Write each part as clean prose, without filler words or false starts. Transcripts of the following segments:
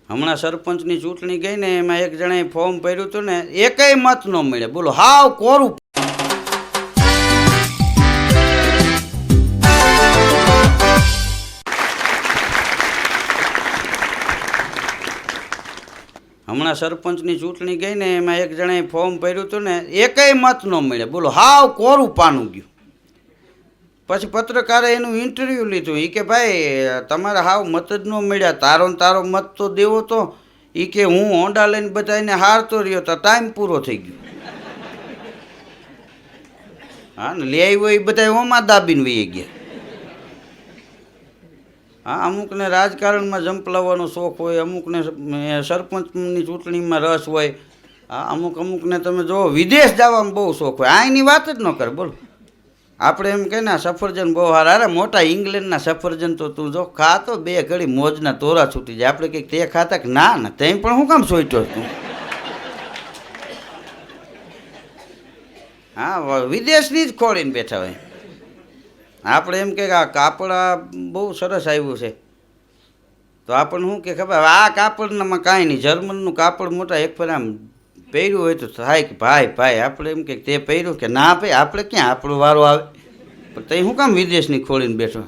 હમણાં સરપંચની ચૂંટણી ગઈ ને એમાં એક જણાએ ફોર્મ ભર્યું હતું ને એકેય મત ન મળે. બોલો, હાવ કોરું. હમણાં સરપંચની ચૂંટણી ગઈ ને એમાં એક જણાએ ફોર્મ ભર્યું હતું ને એકેય મત ન મળે. બોલો, હાવ કોરું પાનું ગયું. પછી પત્રકારે એનું ઇન્ટરવ્યૂ લીધું. એ કે ભાઈ તમારે હાવ મત જ ન મળ્યા, તારો ને તારો મત તો દેવો તો. એ કે હું હોન્ડા લઈને બધાને હારતો રહ્યો તો ટાઈમ પૂરો થઈ ગયો. હા ને, લે આવ્યો એ બધા ઓમાં દાબીને વહી ગયા. હા, અમુકને રાજકારણમાં ઝંપલાવવાનો શોખ હોય, અમુકને સરપંચની ચૂંટણીમાં રસ હોય. હા, અમુકને તમે જો વિદેશ જવામાં બહુ શોખ હોય, અહીંની વાત જ ન કરે. બોલો, આપણે એમ કહે ને સફરજન બહુ હારા. અરે મોટા ઇંગ્લેન્ડના સફરજન તો તું જો ખાતો બે ઘડી મોજના તોરા છૂટી જાય. આપણે કંઈક તે ખાતા કે ના તે પણ હું કામ સોચ્યો તું? હા, વિદેશની જ ખોળીને બેઠા હોય. આપણે એમ કે આ કાપડ આ બહુ સરસ આવ્યું છે તો આપણને શું કે ખબર, આ કાપડનામાં કાંઈ નહીં. જર્મનનું કાપડ મોટા એક ફેર આમ પહેર્યું હોય તો થાય કે ભાઈ આપણે એમ કે તે પહેર્યું કે ના ભાઈ આપણે ક્યાં આપણો વારો આવે. પણ તે શું કામ વિદેશની ખોલીને બેઠો?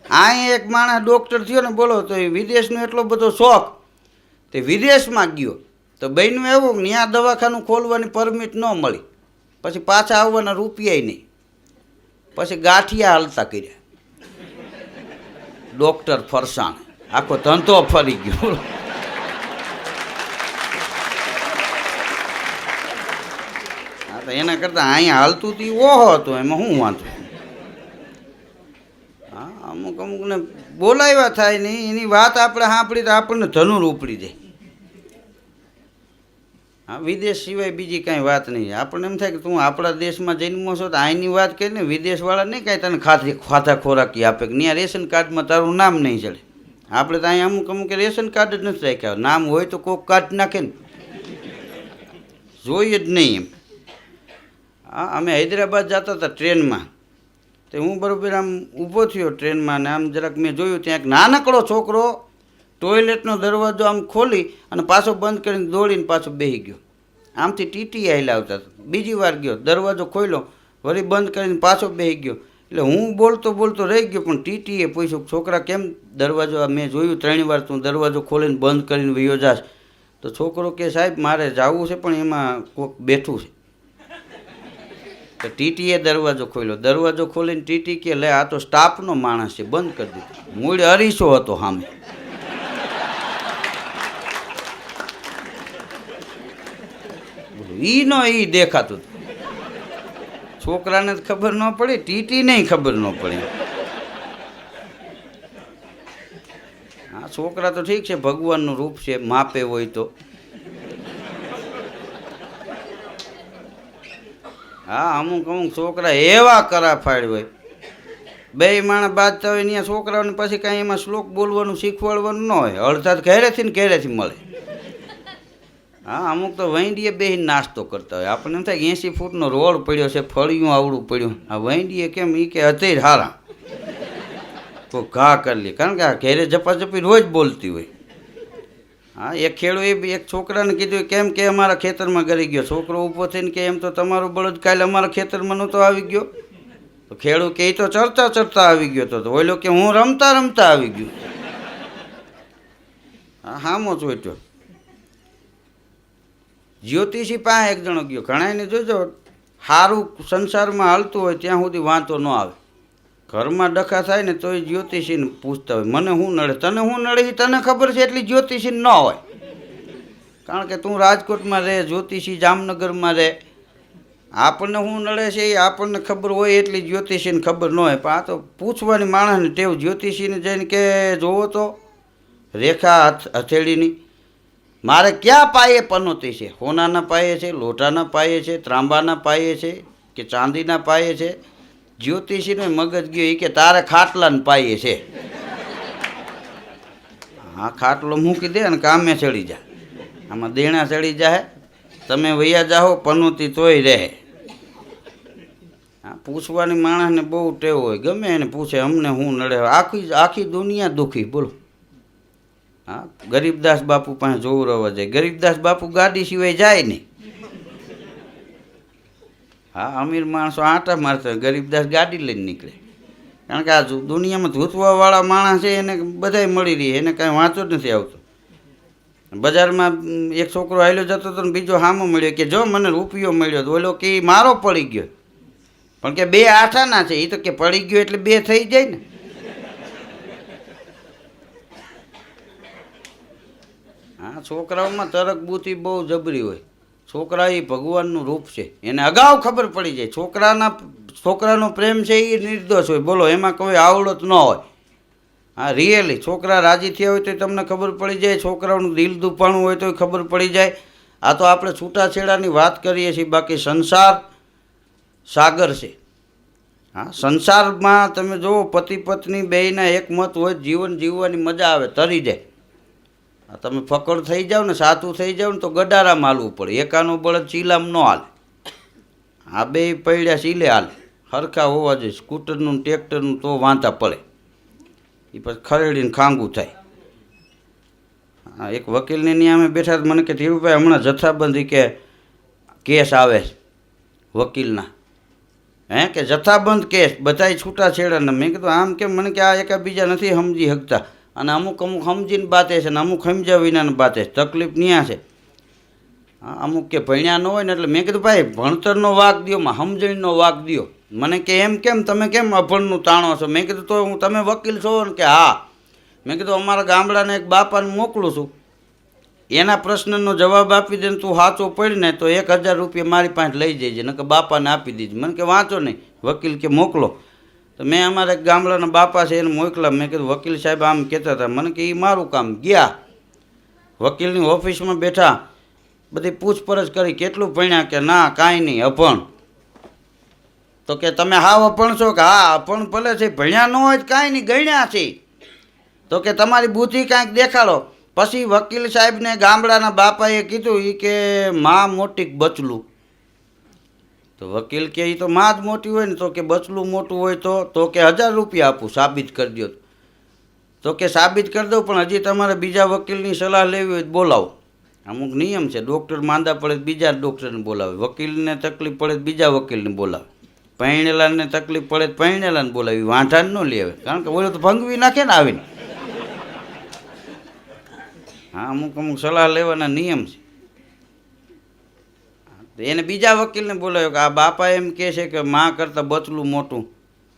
અહીં એક માણસ ડૉક્ટર થયો ને, બોલો, તો એ વિદેશનો એટલો બધો શોખ તે વિદેશમાં ગયો તો બન્યું એવું કે ત્યાં દવાખાનું ખોલવાની પરમિટ ન મળી. પછી પાછા આવવાના રૂપિયાય નહીં. પછી ગાંઠિયા હાલતા કર્યા. ડૉક્ટર ફરસાણ આખો ધંધો ફરી ગયો. હા, તો એના કરતાં અહીંયા હાલતું હતું ઓહો હતું, એમાં શું વાંધો. હા, અમુકને બોલાવ્યા થાય નહીં, એની વાત આપણે સાંભળી તો આપણને ધનુર ઉપડી જાય. હા, વિદેશ સિવાય બીજી કાંઈ વાત નહીં. આપણને એમ થાય કે તું આપણા દેશમાં જન્મો છો તો અહીંની વાત કરીને વિદેશવાળા નહીં કાંઈ તને ખાતા ખોરાકી આપે કે ત્યાં રેશન કાર્ડમાં તારું નામ નહીં ચડે. આપણે તો અહીંયા અમુક રેશન કાર્ડ જ નથી રાખ્યા. નામ હોય તો કોક કાર્ડ નાખે ને, જોઈએ જ નહીં એમ. હા, અમે હૈદરાબાદ જતા હતા ટ્રેનમાં, તો હું બરાબર આમ ઊભો થયો ટ્રેનમાં ને આમ જરાક મેં જોયું ત્યાં એક નાનકડો છોકરો ટોયલેટનો દરવાજો આમ ખોલી અને પાછો બંધ કરીને દોડીને પાછો બેસી ગયો. આમથી ટીટી આવેલા આવતા. બીજી વાર ગયો, દરવાજો ખોલ્યો, વળી બંધ કરીને પાછો બેસી ગયો. એટલે હું બોલતો રહી ગયો, પણ ટીટીએ પૂછ્યું છોકરા કેમ દરવાજો, મેં જોયું 3 વાર તું દરવાજો ખોલીને બંધ કરીને વયો જાશ. તો છોકરો કે સાહેબ મારે જવું છે પણ એમાં કોઈક બેઠું છે. તો ટીટીએ દરવાજો ખોલ્યો. દરવાજો ખોલીને ટીટી કે લે આ તો સ્ટાફનો માણસ છે, બંધ કરી દીધું. મૂળ અરીસો હતો સામે. ઈ દેખાતું હતું. છોકરાને ખબર ન પડી, ટીટી નહીં ખબર ન પડી. હા, છોકરા તો ઠીક છે, ભગવાનનું રૂપ છે, માપે હોય તો. હા, અમુક છોકરા એવા કરાફાડ હોય. બે માણસ બાજતા હોય ત્યાં છોકરાઓને પછી કાંઈ એમાં શ્લોક બોલવાનું શીખવાડવાનું ન હોય. અડધા ઘેરેથી ને ઘેરેથી મળે. હા, અમુક તો વૈંડીએ બેસીને નાસ્તો કરતા હોય. આપણને એમ થાય કે 80 ફૂટનો રોડ પડ્યો છે, ફળિયું આવડું પડ્યું. આ વૈંડીએ કેમ એ કે હતી હારા તો ઘા કરી લે, કારણ કે આ ઘેરે ઝપાઝપી રોજ બોલતી હોય. હા, એક ખેડૂએ એક છોકરાને કીધું કેમ કે અમારા ખેતરમાં ગરી ગયો. છોકરો ઊભો થઈને કે એમ તો તમારો બળદ કાલે અમારા ખેતરમાં નહોતો આવી ગયો. તો ખેડૂત કે એ તો ચરતા આવી ગયો તો ઓલો કે હું રમતા આવી ગયો. હા, હામો ચોટ્યો. જ્યોતિષી પાસે એક જણો ગયો. ઘણાને જોજો સારું સંસારમાં હાલતું હોય ત્યાં સુધી વાંધો ન આવે. ઘરમાં ડખા થાય ને તોય જ્યોતિષીને પૂછતા હોય મને શું નડે, તને શું નડે એ તને ખબર છે એટલી જ્યોતિષી ન હોય. કારણ કે તું રાજકોટમાં રહે, જ્યોતિષી જામનગરમાં રહે. આપણને શું નડે છે એ આપણને ખબર હોય એટલી જ્યોતિષીને ખબર ન હોય. પણ આ તો પૂછવાની માણસને ટેવ. જ્યોતિષીને જઈને કે જોવો તો રેખા હથેળીની મારે ક્યાં પાયે પનોતી છે? હોનાના પાયે છે, લોટાના પાયે છે, ત્રાંબાના પાયે છે કે ચાંદીના પાયે છે? જ્યોતિષીનો મગજ ગયો. એ કે તારે ખાટલાને પાયે છે. હા, ખાટલો મૂકી દે અને કામે ચડી જા. આમાં દેણા ચડી જાય, તમે વૈયા જાઓ પનોતી તોય રહે. હા, પૂછવાની માણસને બહુ ટેવ હોય. ગમે એને પૂછે અમને શું નડે. આખી દુનિયા દુઃખી. બોલો, હા, ગરીબદાસ બાપુ પાસે જોવરાવવા જાય. ગરીબદાસ બાપુ ગાડી સિવાય જાય નહીં. હા, અમીર માણસો આંટા મારતા, ગરીબદાસ ગાડી લઈને નીકળે. કારણ કે આ દુનિયામાં ધૂતવાવાળા માણસ છે એને બધાય મળી રહી, એને કાંઈ વાંચો જ નથી આવતો. બજારમાં એક છોકરો હાલ્યો જતો હતો ને બીજો હામો મળ્યો કે જો મને રૂપિયો મળ્યો તો ઓલો કે મારો પડી ગયો. પણ કે બે આઠાના છે, એ તો કે પડી ગયો એટલે બે થઈ જાય ને. હા, છોકરાઓમાં તરક બુદ્ધિ બહુ જબરી હોય. છોકરા એ ભગવાનનું રૂપ છે, એને અગાઉ ખબર પડી જાય. છોકરાનો પ્રેમ છે એ નિર્દોષ હોય, બોલો એમાં કોઈ આવડત ન હોય. હા, રિયલી છોકરા રાજી થયા હોય તો તમને ખબર પડી જાય, છોકરાઓનું દિલ દુભાણું હોય તો ખબર પડી જાય. આ તો આપણે છૂટાછેડાની વાત કરીએ છીએ, બાકી સંસાર સાગર છે. હા, સંસારમાં તમે જુઓ પતિ પત્ની બેયના એક મત હોય, જીવન જીવવાની મજા આવે, તરી જાય. તમે ફકડ થઈ જાઓ ને, સાતું થઈ જાઓ ને તો ગડારામાં હાલવું પડે. એકાનો બળદ ચીલામ ન હાલે. આ બે પૈડ્યા ચીલે હાલે, હરખા હોવા જોઈએ. સ્કૂટરનું ટ્રેક્ટરનું તો વાંધા પડે, એ પછી ખરેડીને ખાંગું થાય. હા, એક વકીલને ત્યાં અમે બેઠા મને કે ધીરુભાઈ હમણાં જથ્થાબંધી કે કેસ આવે છે વકીલના. હે કે જથ્થાબંધ કેસ બધાય છૂટાછેડાના. મેં કીધું આમ કેમ? મને કે આ એકાબીજા નથી સમજી શકતા, અને અમુક સમજીને બાતે છે ને અમુક સમજ્યા વિનાને બાતે છે. તકલીફ ન્યા છે. હા, અમુક કે ભણ્યા ન હોય ને એટલે મેં કીધું ભાઈ ભણતરનો વાક દો, સમજણીનો વાક દો. મને કે એમ કેમ, તમે કેમ અભણનું તાણો છો? મેં કીધું તો તમે વકીલ છો ને? કે હા. મેં કીધું અમારા ગામડાને એક બાપાને મોકલું છું, એના પ્રશ્નનો જવાબ આપી દે ને તું સાચો પડીને તો 1000 રૂપિયા મારી પાસે લઈ જજે, નકર બાપાને આપી દીધી. મને કે વાંચો નહીં, વકીલ કે મોકલો. તો મેં અમારા એક ગામડાના બાપા છે એને મોકલા. મેં કીધું વકીલ સાહેબ આમ કહેતા હતા. મને કે એ મારું કામ. ગયા વકીલની ઓફિસમાં બેઠા, બધી પૂછપરછ કરી, કેટલું ભણ્યા? કે ના કાંઈ નહીં, અભણ. તો કે તમે હાવ અભણ છો? કે હા અભણ ભલે છે, ભણ્યા ન હોય કાંઈ નહીં, ગણ્યા છે. તો કે તમારી બુદ્ધિ કાંઈક દેખાડો. પછી વકીલ સાહેબને ગામડાના બાપાએ કીધું એ કે માં મોટી બચલું. તો વકીલ કે એ તો માં જ મોટી હોય ને. તો કે બચલું મોટું હોય તો કે 1000 રૂપિયા આપું, સાબિત કરી દો. તો કે સાબિત કરી દઉં, પણ હજી તમારે બીજા વકીલની સલાહ લેવી હોય તો બોલાવો. અમુક નિયમ છે, ડૉક્ટર માંદા પડે બીજા ડૉક્ટરને બોલાવે, વકીલને તકલીફ પડે બીજા વકીલને બોલાવે, પૈણેલાને તકલીફ પડે પૈણેલાને બોલાવી, વાંઢાને ન લેવે. કારણ કે ઓલો તો ભંગવી નાખે ને આવીને. હા, અમુક સલાહ લેવાના નિયમ છે. એને બીજા વકીલને બોલાવ્યો કે આ બાપા એમ કહે છે કે માં કરતાં બચલું મોટું,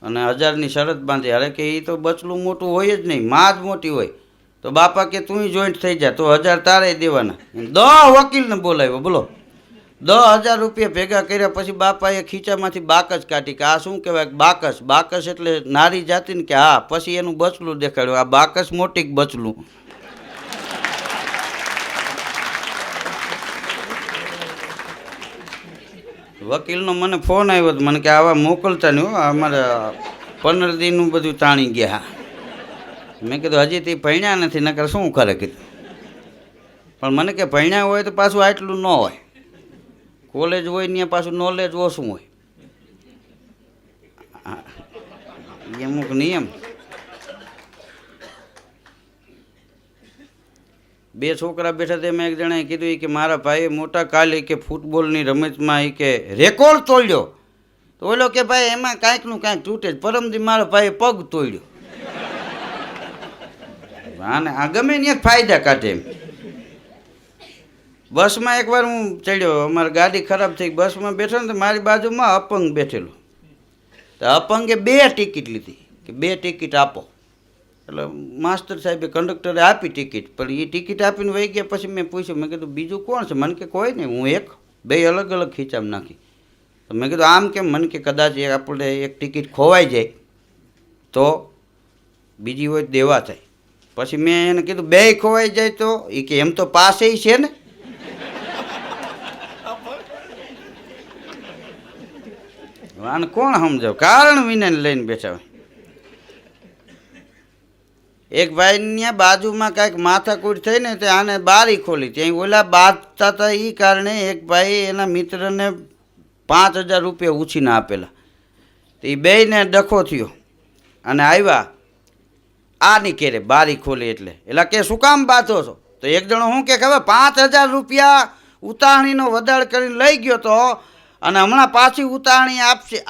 અને 1000ની શરત બાંધી. અરે કે એ તો બચલું મોટું હોય જ નહીં, માં જ મોટી હોય. તો બાપા કે તું જોઈન્ટ થઈ જા, તો 1000 તારે દેવાના. 10 વકીલને બોલાવ્યો, બોલો. 10,000 રૂપિયા ભેગા કર્યા. પછી બાપાએ ખીચામાંથી બાકસ કાઢી કે આ શું કહેવાય? બાકસ. બાકસ એટલે નારી જાતિ ને? કે હા. પછી એનું બચલું દેખાડ્યું. આ બાકસ મોટી બચલું. વકીલનો મને ફોન આવ્યો હતો, મને કે આવા મોકલતા નહીં હો, અમારે 15 દિનનું બધું તાણી ગયા. મેં કીધું હજી તે ભણ્યા નથી, નકર શું કરે કીધું. પણ મને કે ભણ્યા હોય તો પાછું આટલું ન હોય. કોલેજ હોય ત્યાં પાછું નોલેજ ઓછું હોય. એ અમુક નિયમ. બે છોકરા બેઠા હતા, એમાં એક જણાએ કીધું કે મારા ભાઈએ મોટા કાલે કે ફૂટબોલની રમતમાં કે રેકોર્ડ તોડ્યો. તો ઓલો કે ભાઈ એમાં કાંઈકનું કાંઈક તૂટે જ. પરમદી મારા ભાઈએ પગ તોડ્યો. આને આ ગમે ને એક ફાયદા કાઢે એમ. બસમાં એકવાર હું ચડ્યો, અમારી ગાડી ખરાબ થઈ, બસમાં બેઠો ને તો મારી બાજુમાં અપંગ બેઠેલો. તો અપંગે 2 ટિકિટ લીધી કે 2 ટિકિટ આપો. એટલે માસ્ટર સાહેબે કંડક્ટરે આપી ટિકિટ, પણ એ ટિકિટ આપીને વહી ગયા. પછી મેં પૂછ્યું, મેં કીધું બીજું કોણ છે? મને કે કોઈ નહીં, હું એક. 2 અલગ અલગ ખીચામાં નાખી. તો મેં કીધું આમ કેમ? મને કે કદાચ આપણે એક ટિકિટ ખોવાઈ જાય તો બીજી હોય દેવા થાય. પછી મેં એને કીધું 2 ખોવાઈ જાય તો? એ કે એમ તો પાસે છે ને. આને કોણ સમજાવ? કારણ વિનાને લઈને બેઠા હોય. એક ભાઈ ત્યાં બાજુમાં કાંઈક માથાકૂટ થઈ ને તે આને બારી ખોલી, ત્યાં ઓલા બાંધતા હતા. એ કારણે એક ભાઈ એના મિત્રને 5000 રૂપિયા ઉછીના આપેલા. તો એ બેયને ડખો થયો અને આવ્યા. આની કેરે બારી ખોલી એટલે કે શું કામ બાંધો છો? તો એક જણો શું કે ખબર 5,000 રૂપિયા ઉતાવળીનો વધાર કરીને લઈ ગયો તો, અને હમણાં પાછી ઉતાવળી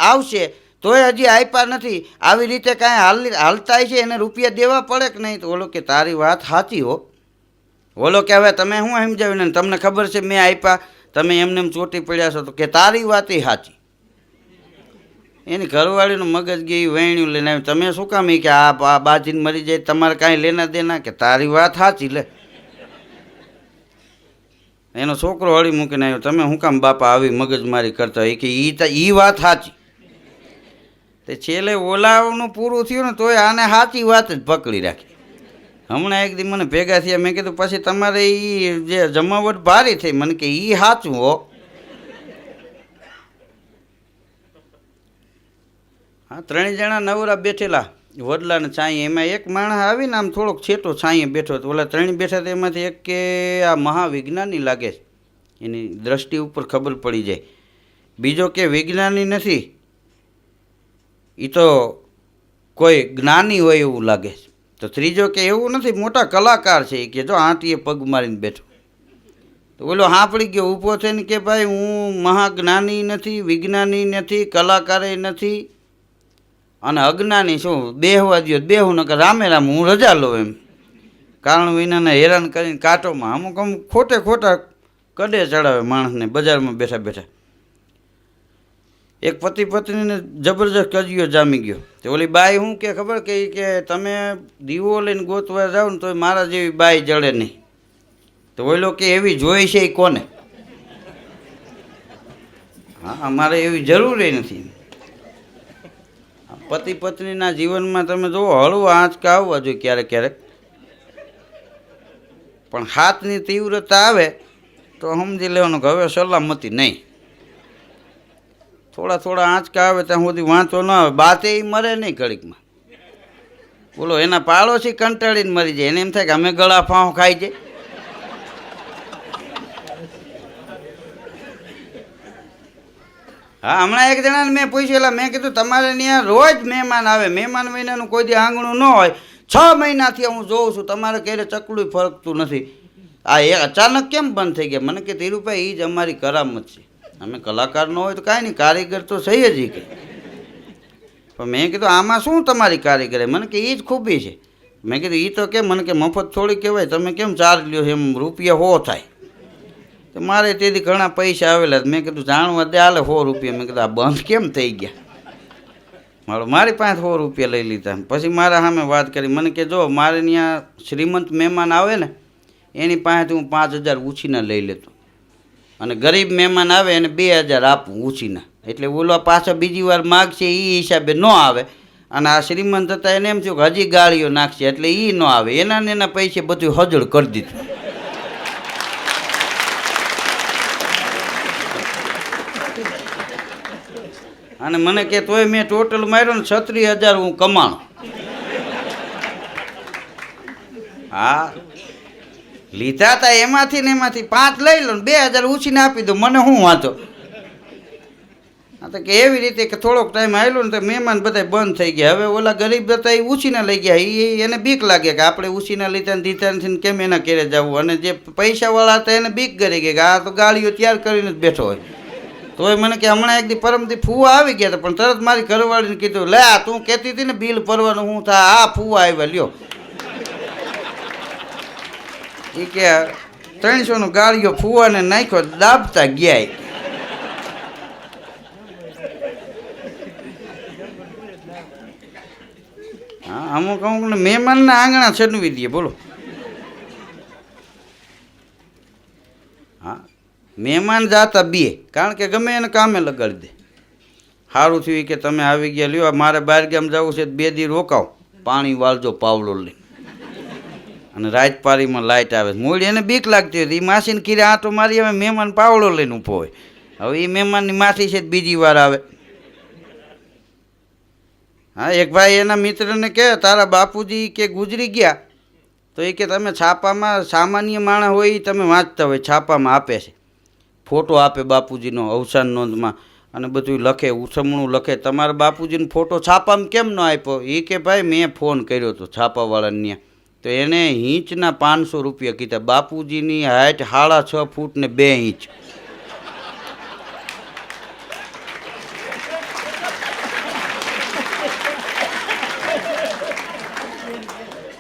આવશે તોય હજી આપ્યા નથી. આવી રીતે કાંઈ હાલતા છે, એને રૂપિયા દેવા પડે કે નહીં? તો ઓલો કે તારી વાત સાચી હો. ઓલો કે હવે તમે શું સમજાવ્યું ને, તમને ખબર છે મેં આપ્યા, તમે એમને એમ ચોટી પડ્યા છો. તો કે તારી વાત એ સાચી. એની ઘરવાળીનું મગજ ગઈ વહેણ્યું લઈને આવ્યું, તમે શું કામ કે આ બાજીને મરી જાય, તમારે કાંઈ લેના દેના? કે તારી વાત સાચી લે. એનો છોકરો હળી મૂકીને આવ્યો, તમે શું કામ બાપા આવી મગજમારી કરતા હોય? કે એ વાત સાચી. તે છેલ્લે ઓલાવનું પૂરું થયું ને તોય આને સાચી વાત જ પકડી રાખી. હમણાં એક દી મને ભેગા થયા, મેં કીધું પછી તમારે એ જે જમાવટ ભારી થઈ, મને કે એ સાચું હો. હા, 3 જણા નવરા બેઠેલા વડલાને છાંયે, એમાં એક માણસ આવીને આમ થોડોક છેટો છાંયે બેઠો હતો. ઓલા 3 બેઠા હતા, એમાંથી એક કે આ મહાવિજ્ઞાની લાગે છે, એની દ્રષ્ટિ ઉપર ખબર પડી જાય. બીજો કે વિજ્ઞાની નથી, એ તો કોઈ જ્ઞાની હોય એવું લાગે છે. તો ત્રીજો કે એવું નથી, મોટા કલાકાર છે. એ કે જો આંટીએ પગ મારીને બેઠો. તો ઓલો સાંભળી ગયો, ઊભો થઈને કે ભાઈ હું મહાજ્ઞાની નથી, વિજ્ઞાની નથી, કલાકારે નથી, અને અજ્ઞાની શું, બેહવા દો બેહું, નકર રામે રામ હું રજા લઉં એમ. કારણ વિનાને હેરાન કરીને કાંટોમાં અમુક ખોટા કડે ચડાવે માણસને બજારમાં બેઠા બેઠા. એક પતિ પત્નીને જબરજસ્ત કજિયો જામી ગયો. તો ઓલી બાઈ શું કે ખબર કે તમે દીવો લઈને ગોતવા જાઓ ને તો મારા જેવી બાઈ જડે નહીં. તો ઓલો કે એવી જોઈ છે એ કોને? હા, અમારે એવી જરૂરી નથી. પતિ પત્નીના જીવનમાં તમે જુઓ હળવા આંચકા આવવા જોઈએ ક્યારેક ક્યારેક, પણ હાથની તીવ્રતા આવે તો સમજી લેવાનું કે હવે સલામતી નહીં. થોડા આંચકા આવે ત્યાં સુધી વાંચો ન આવે, બાતે એ મરે નહીં ઘડીકમાં. બોલો, એના પાડોશી કંટાળીને મરી જાય, એને એમ થાય કે અમે ગળા ફાંવ ખાઈ જાય. હા, હમણાં એક જણાને મેં પૂછેલા, મેં કીધું તમારે ત્યાં રોજ મહેમાન આવે, મહેમાન મહિનાનું કોઈ દી આંગણું ન હોય, 6 મહિનાથી હું જોઉં છું, તમારે ક્યારે ચકલું ફરકતું નથી, આ એ અચાનક કેમ બંધ થઈ ગયા? મને કે ધીરુભાઈ એ જ અમારી કરામત છે, અમે કલાકાર ન હોય તો કાંઈ નહીં, કારીગર તો સહી જ કે. પણ મેં કીધું આમાં શું તમારી કારીગર? મને કે એ જ ખૂબી છે. મેં કીધું એ તો કેમ? મને કે મફત થોડી કહેવાય, તમે કેમ ચાર્જ લ્યો છો? એમ રૂપિયા 100 થાય. તો મારે તેથી ઘણા પૈસા આવેલા. મેં કીધું જાણવા દે હાલે 100 રૂપિયા. મેં કીધું આ બંધ કેમ થઈ ગયા? મારી પાસે 100 રૂપિયા લઈ લીધા. પછી મારા સામે વાત કરી, મને કે જો મારે ત્યાં શ્રીમંત મહેમાન આવે ને એની પાસેથી હું 5,000 ઉછીના લઈ લેતો, અને ગરીબ મહેમાન આવે એને 2,000 આપું ઉછીના. એટલે ઓલો પાછા બીજી વાર માગશે એ હિસાબે ન આવે, અને આ શ્રીમંત હતા એને એમ થયું કે હજી ગાળીઓ નાખશે એટલે એ ન આવે, એના પૈસે બધું હજળ કરી દીધું. અને મને કે તોય મેં ટોટલ માર્યો ને 36,000 હું કમાણો. હા, લીધા હતા એમાંથી ને એમાંથી 5 લઈ લો ને 2,000 ઉછીને આપી દો, મને શું વાંધો? હા, તો કે એવી રીતે કે થોડોક ટાઈમ આવેલો ને તો મહેમાન બધા બંધ થઈ ગયા. હવે ઓલા ગરીબ હતા એ ઉછીના લઈ ગયા, એને બીક લાગે કે આપણે ઉછીના લીધા ને દીધા નથી કેમ એના ઘેરે જવું. અને જે પૈસાવાળા હતા એને બીક કરી ગઈ કે આ તો ગાળીઓ તૈયાર કરીને જ બેઠો હોય. તોય મને કે હમણાં એક દી પરમથી ફૂવા આવી ગયા હતા, પણ તરત મારી ઘરવાળીને કીધું લે આ તું કહેતી હતી ને બિલ ભરવાનું હું થાય, આ ફૂવા આવ્યા લ્યો. એ કે 300નું ગાળીઓ ફૂવાને નાખ્યો, દાબતા ગયા. હા, અમુક ને મહેમાનના આંગણા છનવી દઈએ. બોલો, હા, મહેમાન જાતા 2, કારણ કે ગમે એને કામે લગાડી દે. સારું થયું કે તમે આવી ગયા, લ્યો મારે બહાર ગામ જવું છે, 2 દી રોકાવ, પાણી વાળજો પાવડો લઈ. અને રાજપારીમાં લાઇટ આવે, મૂળ એને બીક લાગતી હતી, એ માસીને કીરે આંટો મારી આવે, મહેમાન પાવડો લઈને ઊભો હોય. હવે એ મહેમાનની માસી છે બીજી વાર આવે. હા, એક ભાઈ એના મિત્રને કહે તારા બાપુજી કે ગુજરી ગયા, તો એ કે તમે છાપામાં સામાન્ય માણસ હોય એ તમે વાંચતા હોય, છાપામાં આપે છે, ફોટો આપે બાપુજીનો અવસાન નોંધમાં, અને બધું લખે, ઉછમણું લખે. તમારા બાપુજીનો ફોટો છાપામાં કેમ ન આપ્યો? એ કે ભાઈ મેં ફોન કર્યો હતો છાપાવાળાને, તો એને ઈંચના 500 રૂપિયા કીધા. બાપુજીની હાઈટ 6.5 ફૂટ ને 2 ઇંચ.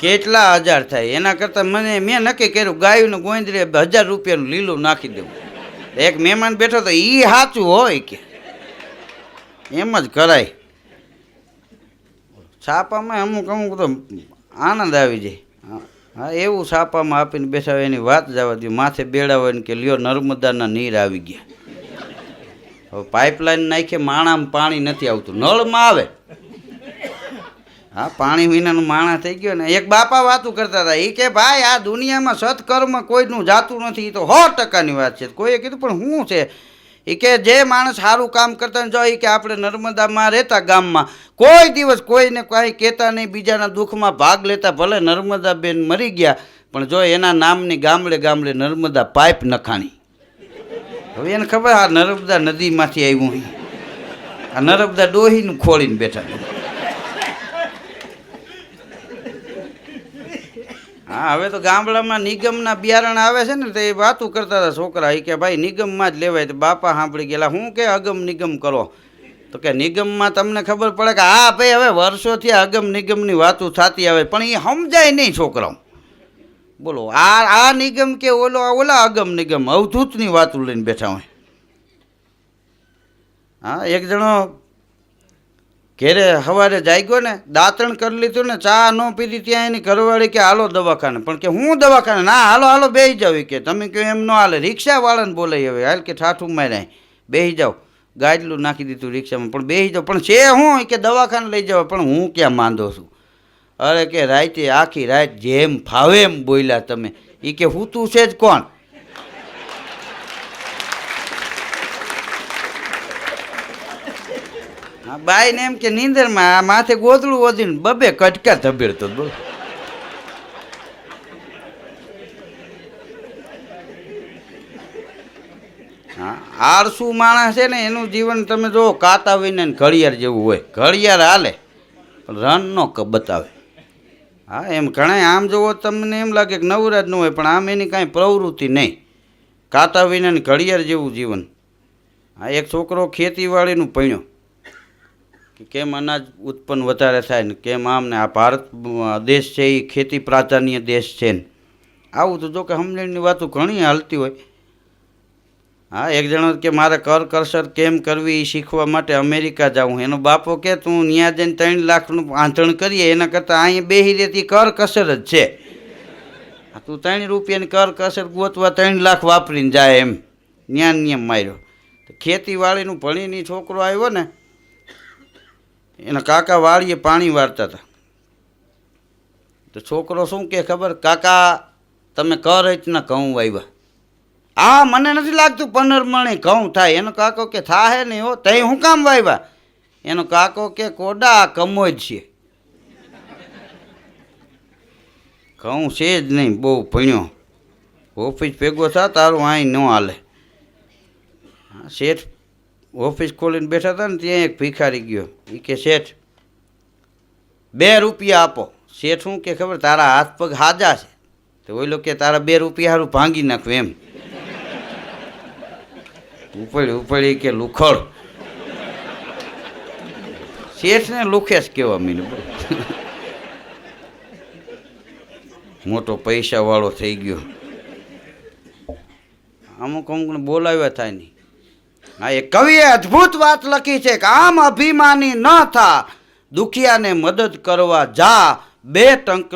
કેટલા હજાર થાય? એના કરતાં મેં નક્કી કર્યું ગાયનું ગોંદરે 1000 રૂપિયાનું લીલું નાખી દેવું. એક મહેમાન બેઠો તો એ સાચું હોય કે એમ જ કરાય. છાપામાં અમુક તો આનંદ આવી જાય. હા, એવું છાપામાં આપીને બેઠા હોય એની વાત જવા દો. માથે બેડા હોય ને કે લ્યો નર્મદાના નીર આવી ગયા. હવે પાઇપલાઇન નાખીએ, માણામાં પાણી નથી આવતું, નળમાં આવે. હા, પાણી વિનાનું માણા થઈ ગયો ને. એક બાપા વાતું કરતા હતા, એ કે ભાઈ આ દુનિયામાં સત્કર્મ કોઈનું જાતું નથી. એ તો 100%ની વાત છે. કોઈએ કીધું પણ શું છે? એ કે જે માણસ સારું કામ કરતા જો એ કે આપણે નર્મદામાં રહેતા ગામમાં કોઈ દિવસ કોઈને કાંઈ કહેતા નહીં, બીજાના દુઃખમાં ભાગ લેતા. ભલે નર્મદા બેન મરી ગયા પણ જો એના નામની ગામડે ગામડે નર્મદા પાઇપ નખાણી. હવે એને ખબર આ નર્મદા નદીમાંથી આવ્યું, આ નર્મદા ડોહીનું ખોળીને બેઠા. હા, હવે તો ગામડામાં નિગમના બિયારણ આવે છે ને, તો એ વાતું કરતા હતા છોકરા. એ કે ભાઈ નિગમમાં જ લેવાય. તો બાપા સાંભળી ગયેલા, હું કે અગમ નિગમ કરો? તો કે નિગમમાં તમને ખબર પડે કે હા ભાઈ હવે વર્ષોથી અગમ નિગમની વાતું થતી આવે પણ એ સમજાય નહીં છોકરાઓ. બોલો આ નિગમ કે ઓલા અગમ નિગમ અવધૂતની વાતું લઈને બેઠા હોય. હા, એક જણો ઘેરે સવારે જાગ્યો ને, દાંતણ કરી લીધું ને, ચા ન પીધી, ત્યાં એની ઘરવાળી કે હાલો દવાખાને. પણ કે હું દવાખાને? ના, હાલો હાલો બેસી જાવ. કે તમે કહો એમ ન હાલે, રિક્ષાવાળાને બોલાવી. હવે હાલ કે ઠાઠું માર્યા, બેસી જાવ. ગાડલું નાખી દીધું રિક્ષામાં, પણ બેસી જાવ. પણ છે હું કે દવાખાને લઈ જાવ. પણ હું ક્યાં માંદો છું? અરે કે રાતે આખી રાત જેમ ફાવે એમ બોલ્યા તમે. એ કે હું તું છે જ કોણ? બાઈ ને એમ કે નીંદરમાં માથે ગોદડું ઓધીને બબે કટકા ધબેડતો. બોલો હા, આળસુ માણસ છે ને એનું જીવન તમે જો કાતા વિના ઘડિયાળ જેવું હોય. ઘડિયાળ હાલે પણ રન નો બતાવે. હા, એમ ઘણા આમ જોવો તમને એમ લાગે કે નવરાજ ન હોય પણ આમ એની કાંઈ પ્રવૃત્તિ નહીં. કાતા વિના ઘડિયાળ જેવું જીવન. હા, એક છોકરો ખેતીવાડીનું ભણ્યો કે કેમ અનાજ ઉત્પન્ન વધારે થાય ને કેમ આમ ને. આ ભારત દેશ છે એ ખેતી પ્રાધાન્ય દેશ છે ને આવું તો જો કે સમજણની વાતો ઘણી હાલતી હોય. હા, એક જણો કે મારે કરકસર કેમ કરવી એ શીખવા માટે અમેરિકા જાઉં. એનો બાપો કે તું ત્યાં જઈને 3 લાખનું આંધણ કરીએ એના કરતાં અહીંયા બેસી રહેતી કરકસર જ છે. તું 3 રૂપિયાની કરકસર ગોતવા 3 લાખ વાપરીને જાય એમ. નિયમ માર્યો. ખેતીવાડીનું ભણીને છોકરો આવ્યો ને, એના કાકા વાડીએ પાણી વાળતા હતા. તો છોકરો શું કે ખબર? કાકા તમે કર રીતના ઘઉં વાવ્યા? આ મને નથી લાગતું 15 મણે ઘઉં થાય. એનો કાકો કે થાહે નહીં હો. તઈ હું કામ વાવ્યા? એનો કાકો કે કોડા કમોજ છે, ઘઉં છે જ નહીં. બહુ ભણ્યો, ઓફિસ ભેગો થા, તારું અહીં ન હાલે. શેઠ ઓફિસ ખોલીને બેઠા હતા ને, ત્યાં એક ભિખારી ગયો. એ કે શેઠ 2 રૂપિયા આપો. શેઠ શું કે ખબર? તારા હાથ પગ હાજા છે. તો ઓલો કે તારા 2 રૂપિયા સારું ભાંગી નાખવું એમ. ઉપડી કે લુખડ. શેઠને લુખેશ કેવા મીને. મોટો પૈસાવાળો થઈ ગયો. અમુક અમુકને બોલાવ્યા થાય નહીં. હા, એ કવિએ અદ્ભુત વાત લખી છે કે આમ અભિમાની ન થા, દુખિયાને મદદ કરવા જા, 2 ટંક